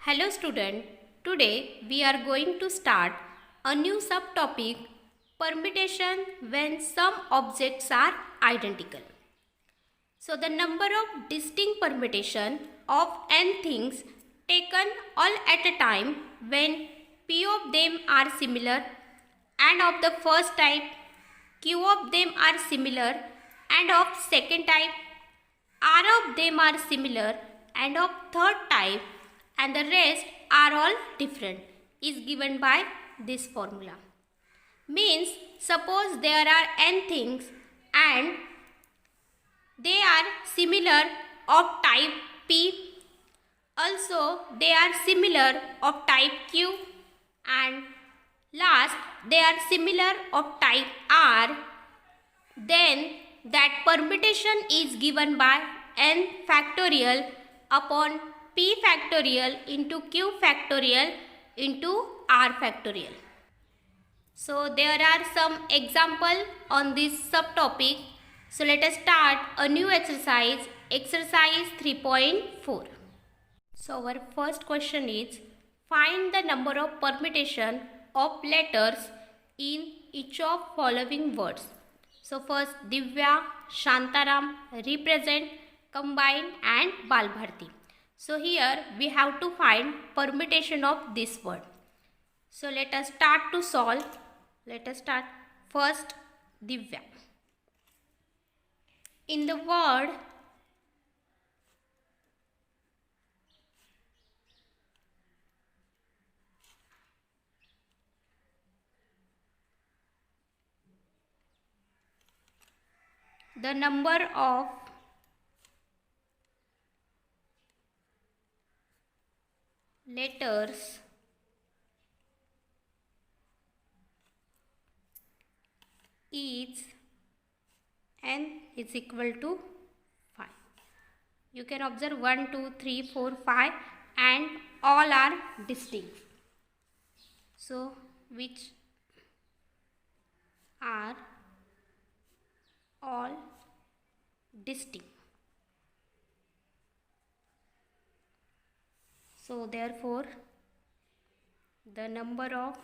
Hello student, today we are going to start a new subtopic permutation when some objects are identical. So the number of distinct permutation of n things taken all at a time when p of them are similar and of the first type, q of them are similar and of second type, r of them are similar and of third type and the rest are all different is given by this formula. Means suppose there are n things and they are similar of type P, also they are similar of type Q, and last they are similar of type R, then that permutation is given by n factorial upon p factorial into q factorial into r factorial. So there are some example on this subtopic. So let us start a new exercise, exercise 3.4. So our first question is, find the number of permutation of letters in each of following words. So first Divya, Shantaram represent combine and Balbharti. So here we have to find permutation of this word. So let us start to solve. Let us start first Divya. In the word the number of letters is n is equal to 5. You can observe 1, 2, 3, 4, 5 and all are distinct. So which are all distinct. So therefore the number of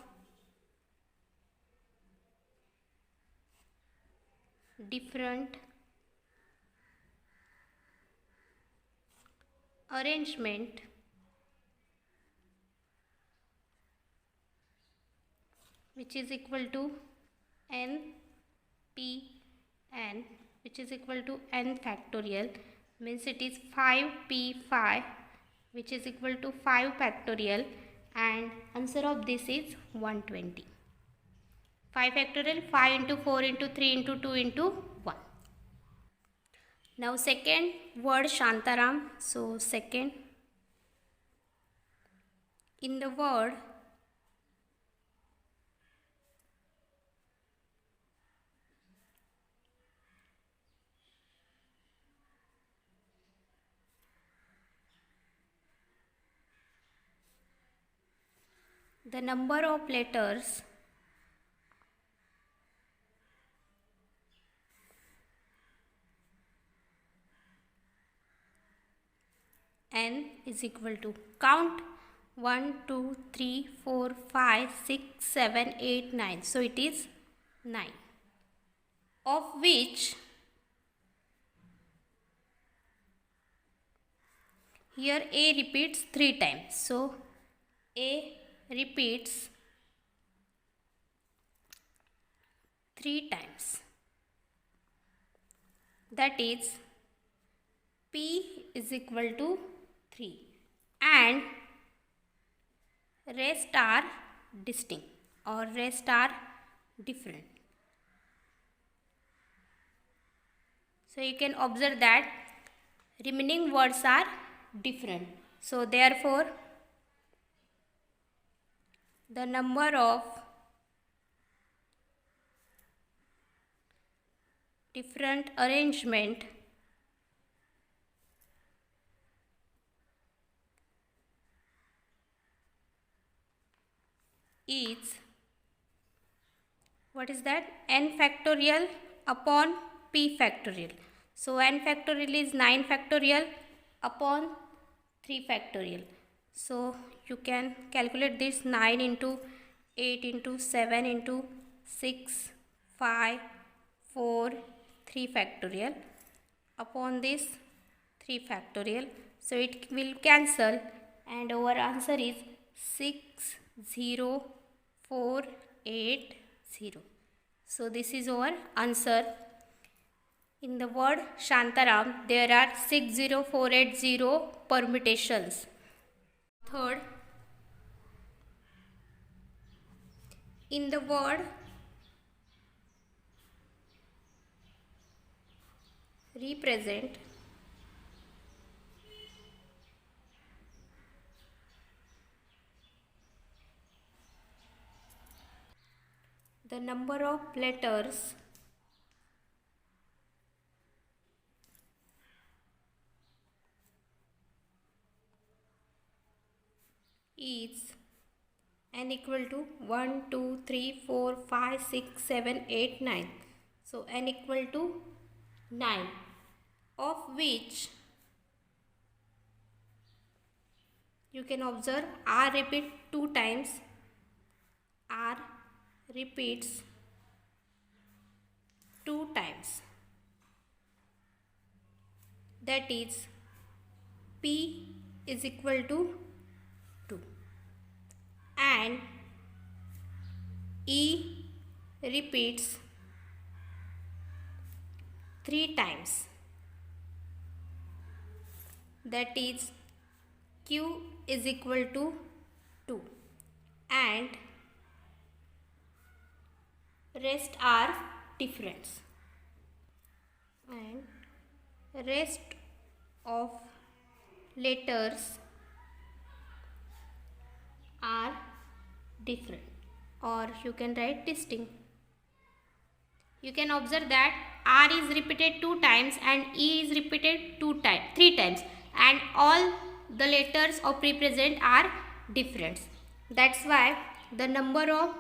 different arrangement which is equal to n p n which is equal to n factorial means it is 5p5 which is equal to 5 factorial and answer of this is 120. 5 factorial 5 into 4 into 3 into 2 into 1. Now second word Shantaram. So second in the word the number of letters n is equal to, count 1, 2, 3, 4, 5, 6, 7, 8, 9. So it is 9. Of which here A repeats 3 times. So A repeats 3 times. That is P is equal to 3 and rest are distinct or rest are different. So you can observe that remaining words are different. So therefore the number of different arrangement is, what is that, n factorial upon p factorial. So n factorial is 9 factorial upon 3 factorial. So you can calculate this 9 into 8 into 7 into 6, 5, 4, 3 factorial upon this 3 factorial. So it will cancel and our answer is 60480. So this is our answer. In the word Shantaram, there are 60480 permutations. Third, in the word represent, the number of letters is n equal to 1, 2, 3, 4, 5, 6, 7, 8, 9. So n equal to 9, of which you can observe R repeat 2 times. R repeats 2 times. That is P is equal to 2. And E repeats 3 times. That is Q is equal to 2. And rest are different. And rest of letters are different, or you can write distinct. You can observe that R is repeated 2 times and E is repeated 3 times, and all the letters of represent are different. That's why the number of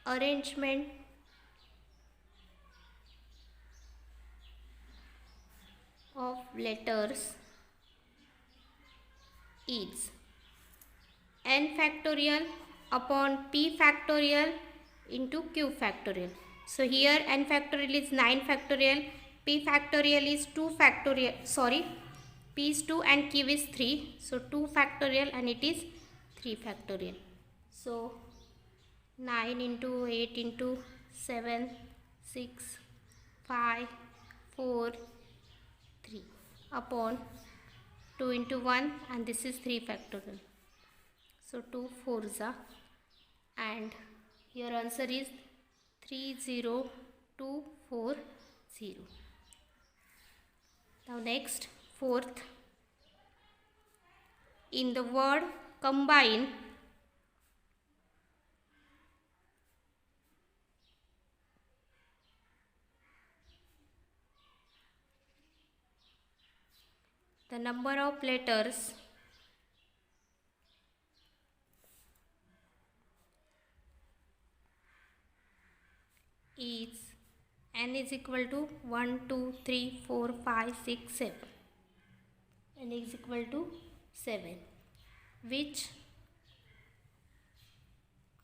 arrangement of letters is n factorial upon p factorial into q factorial. So here n factorial is 9 factorial, p factorial is 2 factorial, p is 2 and q is 3. So 2 factorial and it is 3 factorial. So 9 into 8 into 7, 6, 5, 4, 3 upon 2 into 1, and this is 3 factorial. So 2 4s are, and your answer is 30240. Now next, fourth, in the word combine, the number of letters is n is equal to 1, 2, 3, 4, 5, 6, 7. N is equal to 7, which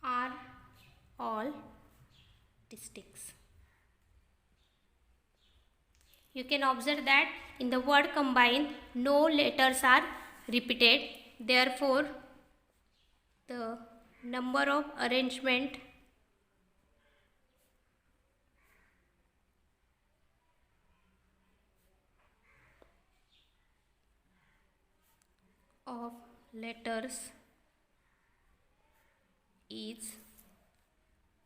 are all distincts. You can observe that in the word combine, no letters are repeated. Therefore, the number of arrangement of letters is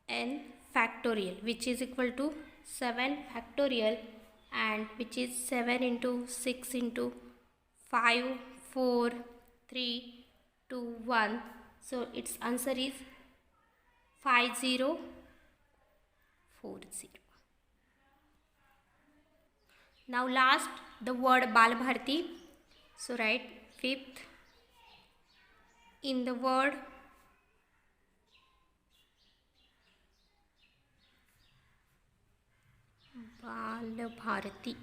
n factorial, which is equal to 7 factorial, and which is 7 into 6 into 5, 4, 3, 2, 1. So its answer is 5040. Now last, the word Balbharti. So write fifth, in the word Balbharati.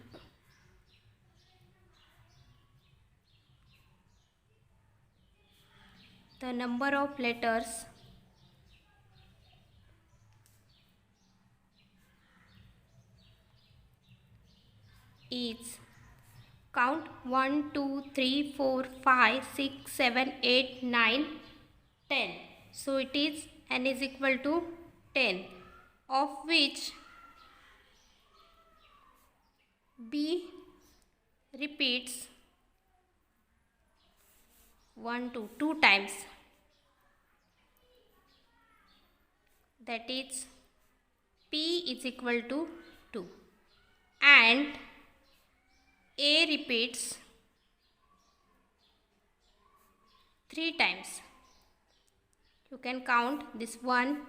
The number of letters is, count 1, 2, 3, 4, 5, 6, 7, 8, 9, 10. So it is n is equal to 10, of which B repeats 2 times, that is P is equal to 2, and A repeats 3 times. You can count this 1,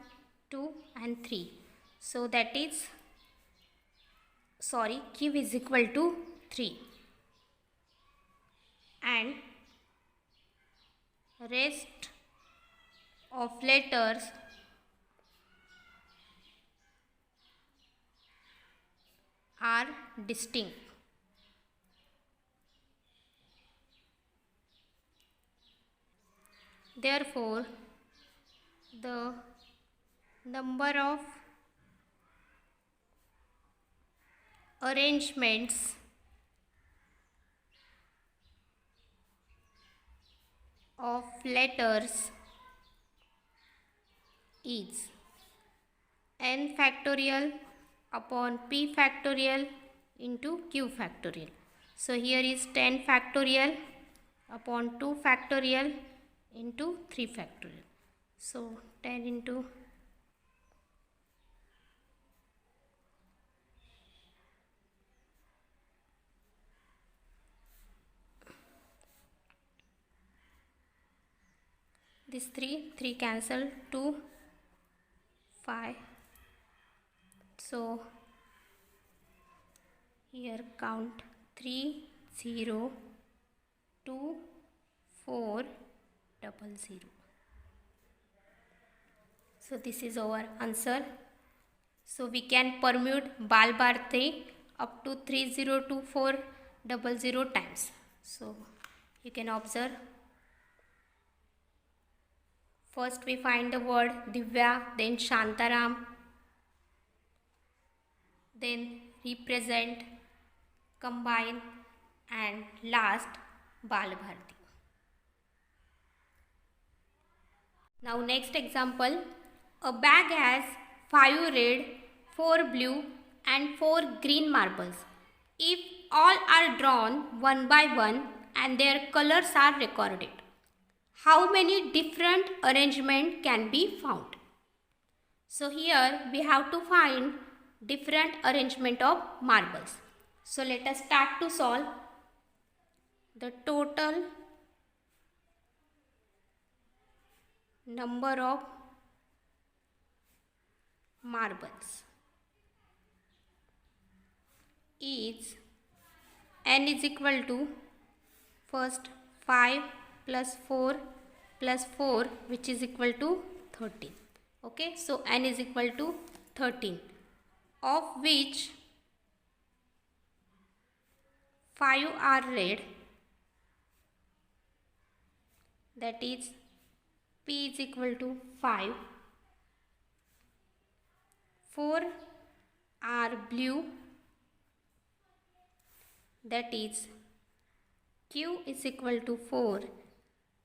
2 and 3. So that is, Q is equal to 3, and rest of letters are distinct. Therefore, the number of arrangements of letters is n factorial upon p factorial into q factorial. So here is 10 factorial upon 2 factorial into 3 factorial. So 10 into this 3 cancel, 2, 5. So here count 3, 0, 2, 4, 00. So this is our answer. So we can permute Balbharati up to 302400 times. So you can observe. First we find the word Divya, then Shantaram, then represent, combine, and last Balbharati. Now next example, a bag has 5 red, 4 blue and 4 green marbles. If all are drawn one by one and their colors are recorded, how many different arrangements can be found? So here we have to find different arrangement of marbles. So let us start to solve. The total number of marbles is n is equal to first 5 plus 4 plus 4, which is equal to 13. Okay, so n is equal to 13, of which 5 are red, that is P is equal to 5. 4 are blue, that is Q is equal to 4,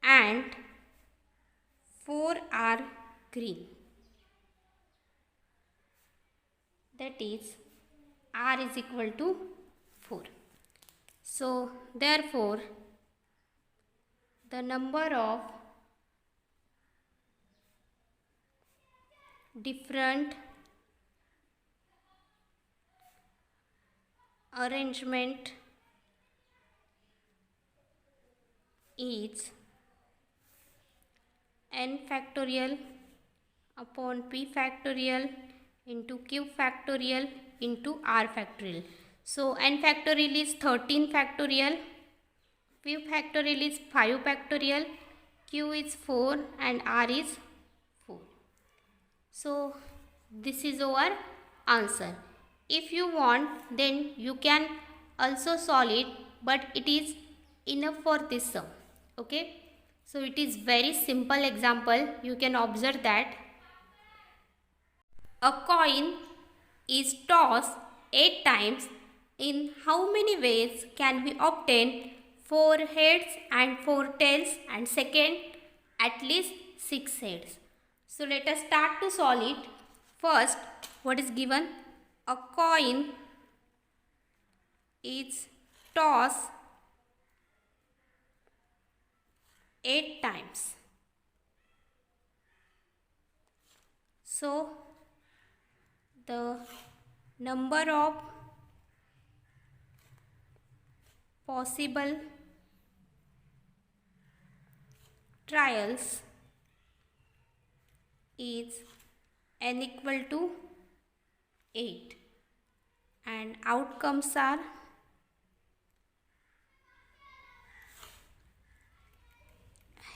and 4 are green, that is R is equal to 4. So therefore the number of different arrangement is n factorial upon p factorial into q factorial into r factorial. So n factorial is 13 factorial, p factorial is 5 factorial, q is 4 and r is 4. So this is our answer. If you want, then you can also solve it, but it is enough for this sum. Okay, so it is very simple example. You can observe that a coin is tossed 8 times. In how many ways can we obtain 4 heads and 4 tails, and second at least 6 heads? So let us start to solve it. First, what is given? A coin is tossed 8 times. So the number of possible trials is n equal to 8, and outcomes are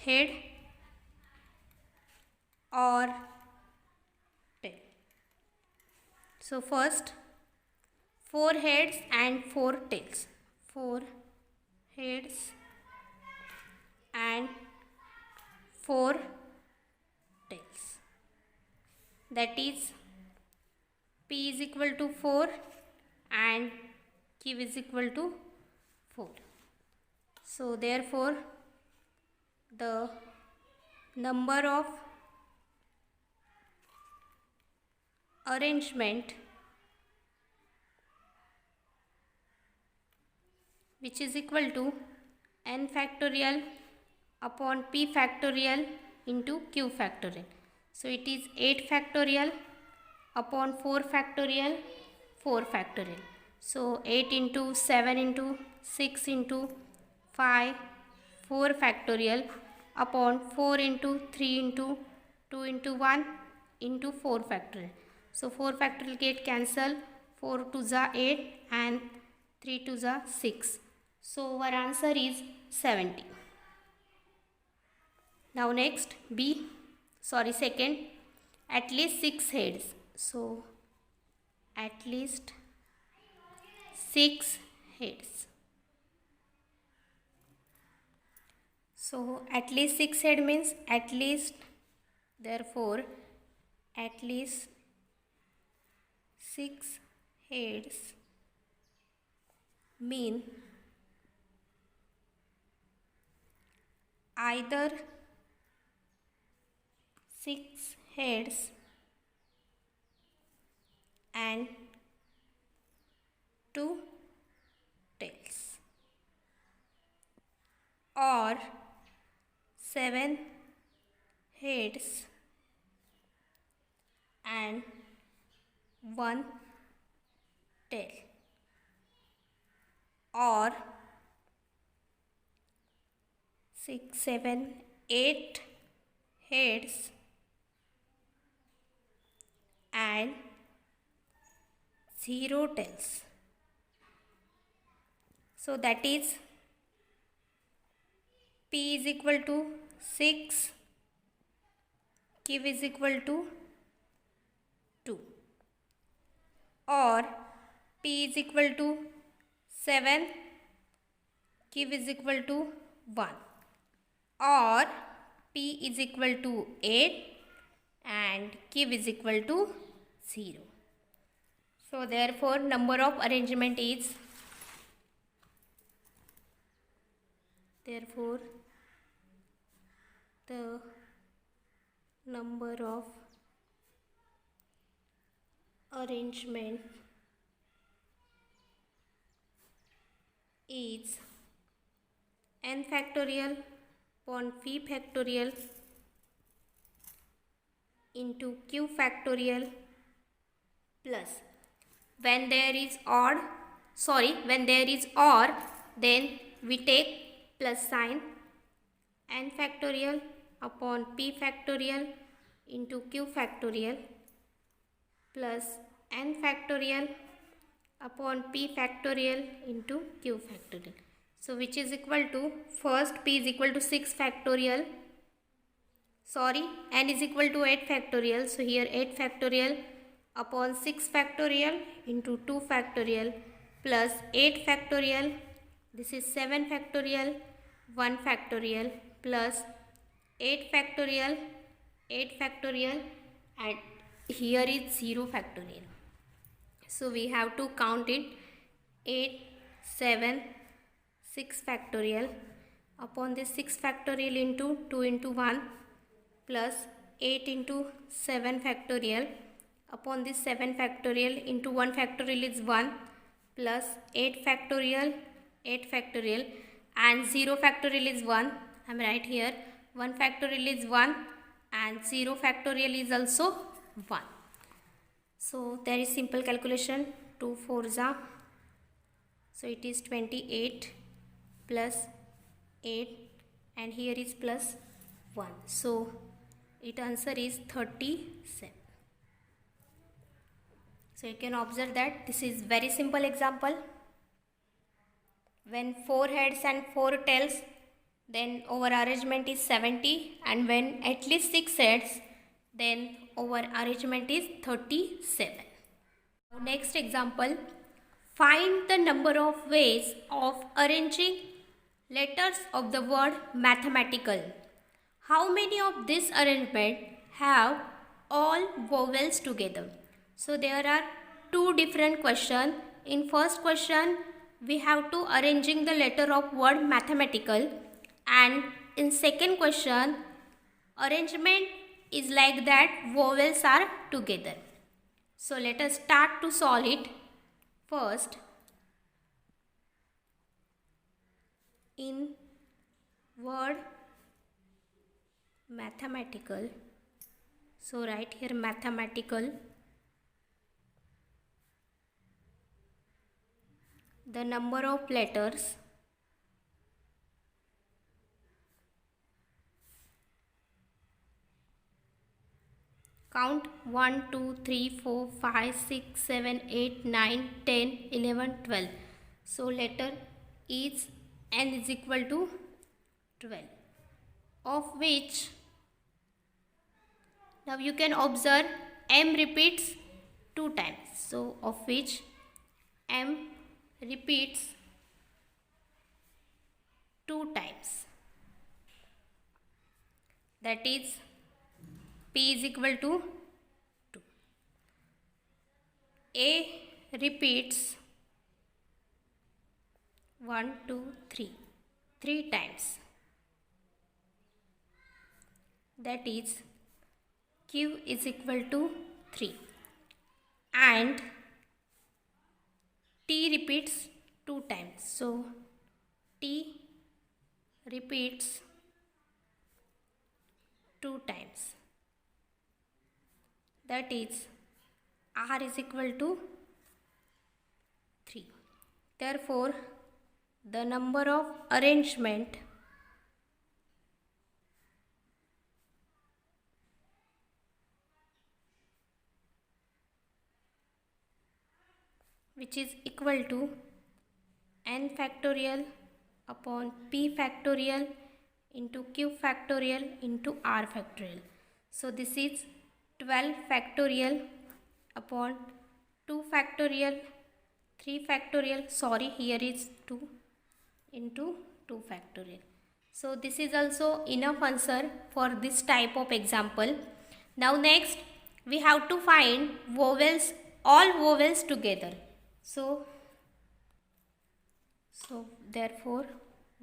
head or tail. So first, 4 heads and 4 tails. 4 heads and 4 tails. That is P is equal to 4 and Q is equal to 4. So therefore the number of arrangement which is equal to n factorial upon p factorial into q factorial. So it is 8 factorial upon 4 factorial, 4 factorial. So 8 into 7 into 6 into 5, 4 factorial upon 4 into 3 into 2 into 1 into 4 factorial. So 4 factorial get cancel, 4 to the 8 and 3 to the 6. So our answer is 70. Now next second, at least 6 heads. So at least 6 heads. So at least 6 head means at least, therefore at least 6 heads mean either 6 heads and 2 tails, or 7 heads and 1 tail, or 6, 7, 8 heads and 0 tails. So that is P is equal to 6, Q is equal to 2, or P is equal to 7, Q is equal to 1, or P is equal to 8 and Q is equal to 0. So therefore number of arrangement is, therefore the number of arrangement is n factorial upon p factorial into q factorial plus, when there is odd, when there is or, then we take plus sign, n factorial upon p factorial into q factorial plus n factorial upon p factorial into q factorial. So which is equal to, first p is equal to 6 factorial, n is equal to 8 factorial. So here 8 factorial upon 6 factorial into 2 factorial plus 8 factorial. This is 7 factorial, 1 factorial plus 8 factorial, 8 factorial, and here is 0 factorial. So we have to count it 8, 7, 6 factorial upon this 6 factorial into 2 into 1 plus 8 into 7 factorial upon this 7 factorial into 1 factorial is 1 plus 8 factorial, 8 factorial, and 0 factorial is 1. I am right here. 1 factorial is 1 and 0 factorial is also 1. So there is simple calculation. 2 4s are, so it is 28 plus 8 and here is plus 1. So its answer is 37. So you can observe that this is very simple example. When 4 heads and 4 tails, then our arrangement is 70, and when at least 6 heads, then our arrangement is 37. Now next example, find the number of ways of arranging letters of the word mathematical. How many of this arrangement have all vowels together? So there are two different questions. In first question, we have to arranging the letter of word mathematical, and in second question, arrangement is like that vowels are together. So let us start to solve it. First, in word mathematical, so write here mathematical. The number of letters count 1, 2, 3, 4, 5, 6, 7, 8, 9, 10, 11, 12. So letter is n is equal to 12, of which now you can observe m repeats 2 times. So of which m repeats 2 times. That is P is equal to 2. A repeats 1, 2, 3 times. That is Q is equal to 3. And T repeats 2 times. So T repeats 2 times. That is R is equal to 3. Therefore, the number of arrangement which is equal to n factorial upon p factorial into q factorial into r factorial. So this is 12 factorial upon 2 factorial, 3 factorial, sorry here is 2 into 2 factorial. So this is also enough answer for this type of example. Now next we have to find vowels, all vowels together. So therefore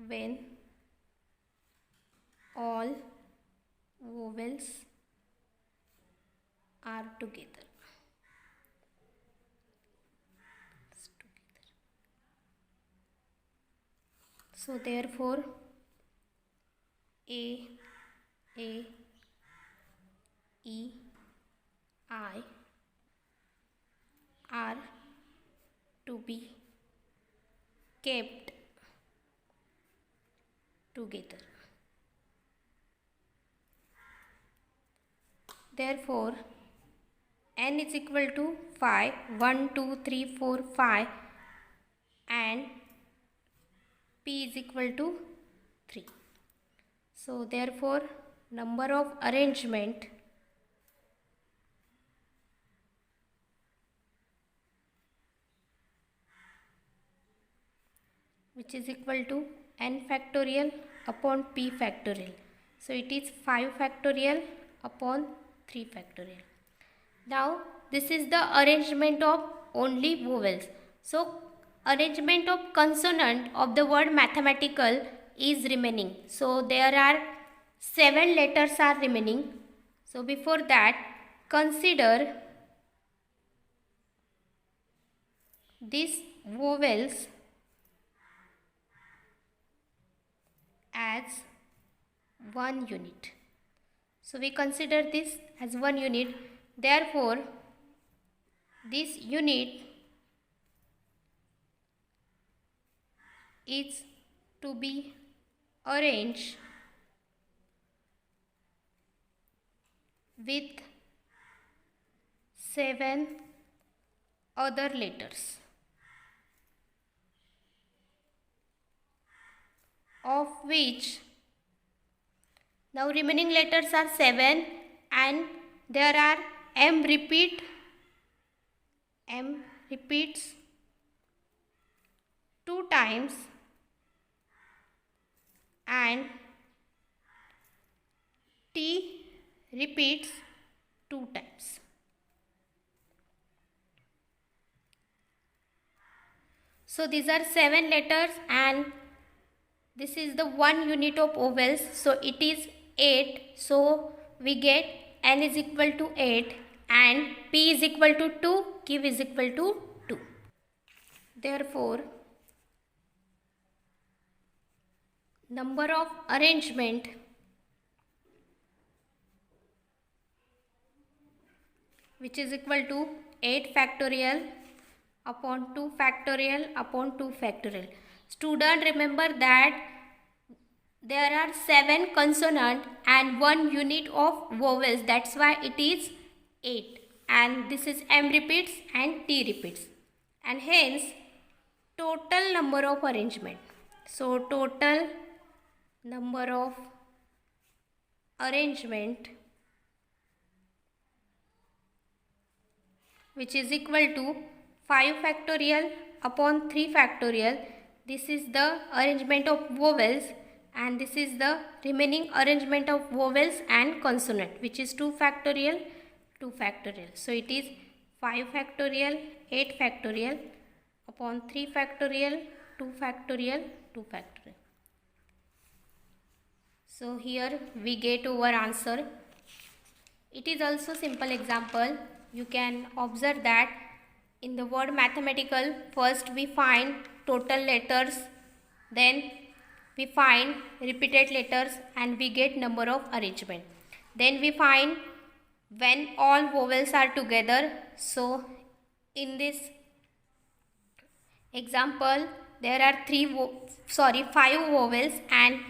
when all vowels are together. So therefore A, E, I are to be kept together. Therefore n is equal to 5, 1, 2, 3, 4, 5, and p is equal to 3. So therefore number of arrangement which is equal to n factorial upon p factorial. So it is 5 factorial upon 3 factorial. Now this is the arrangement of only vowels. So arrangement of consonant of the word mathematical is remaining. So there are 7 letters are remaining. So before that, consider these vowels as one unit. So we consider this as one unit. Therefore, this unit is to be arranged with 7 other letters, of which now remaining letters are 7 and there are M repeats 2 times and T repeats 2 times. So these are 7 letters and this is the one unit of vowels. So it is 8. So we get n is equal to 8 and p is equal to 2, q is equal to 2. Therefore, number of arrangement which is equal to 8 factorial upon 2 factorial upon 2 factorial. Student, remember that there are 7 consonant and 1 unit of vowels. That's why it is 8. And this is M repeats and T repeats. And hence, total number of arrangement. So, total number of arrangement which is equal to 5 factorial upon 3 factorial. This is the arrangement of vowels and this is the remaining arrangement of vowels and consonant, which is 2 factorial, 2 factorial. So it is 5 factorial, 8 factorial upon 3 factorial, 2 factorial, 2 factorial. So here we get our answer. It is also simple example. You can observe that in the word mathematical, first we find total letters, then we find repeated letters and we get number of arrangement. Then we find when all vowels are together. So in this example there are 5 vowels and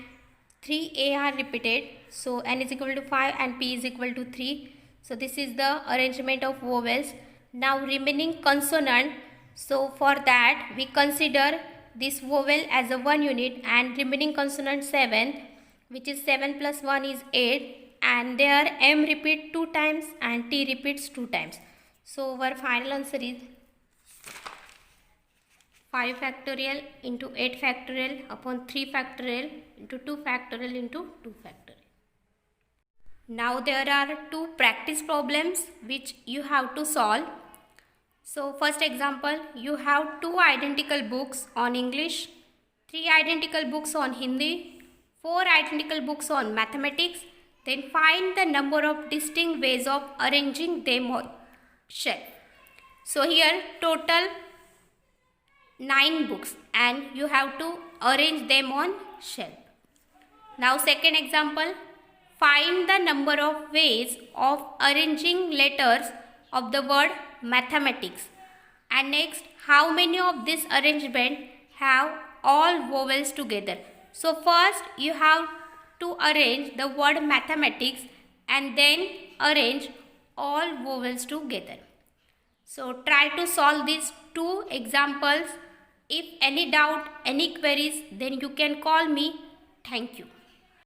3a are repeated. So n is equal to 5 and p is equal to 3. So this is the arrangement of vowels. Now remaining consonant. So for that we consider this vowel as a one unit and remaining consonant 7, which is 7 plus 1 is 8 and there M repeat 2 times and T repeats 2 times. So our final answer is 5 factorial into 8 factorial upon 3 factorial into 2 factorial into 2 factorial. Now there are 2 practice problems which you have to solve. So first example, you have 2 identical books on English, 3 identical books on Hindi, 4 identical books on mathematics. Then find the number of distinct ways of arranging them on shelf. So here total 9 books and you have to arrange them on shelf. Now second example, find the number of ways of arranging letters of the word mathematics. And next, how many of this arrangement have all vowels together? So first you have to arrange the word mathematics and then arrange all vowels together. So try to solve these 2 examples. If any doubt, any queries, then you can call me. Thank you.